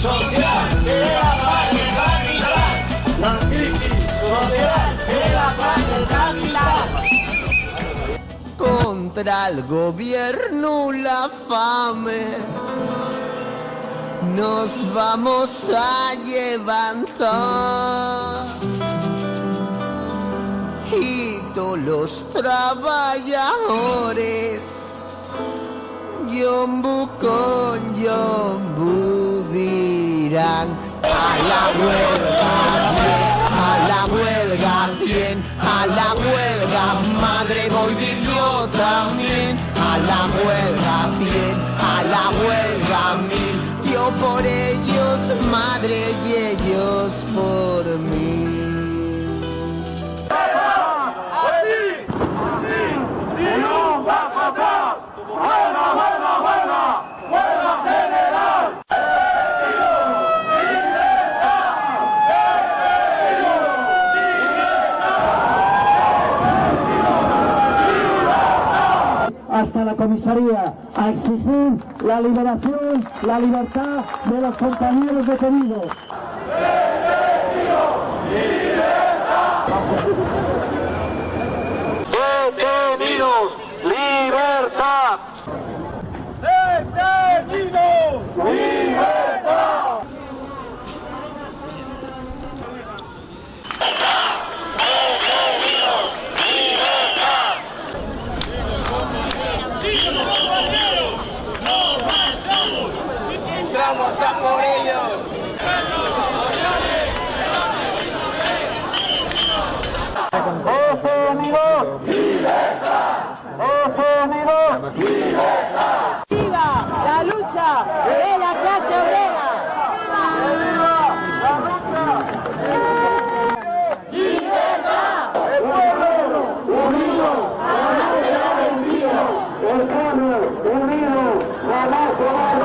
social, de la paz del capital. La crisis social, de la paz del capital. Contra el gobierno la fame nos vamos a levantar y todos los trabajadores yombu con yombu dirán a la huelga bien, a la huelga 100, a la huelga madre voy yo también, a la huelga 100, a la huelga 1000, yo por ellos madre y ellos por mí. Hasta la comisaría a exigir la liberación, la libertad de los compañeros detenidos. ¡Detenidos! ¡Libertad! ¡Detenidos! ¡Libertad! ¡Vamos a por ellos! ¡Detenidos! ¡Libertad! ¡Detenidos! ¡Libertad! ¡Viva la lucha de la clase obrera! ¡Viva la lucha! ¡Libertad! ¡El pueblo unido jamás será vencido! ¡El pueblo unido jamás será vencido!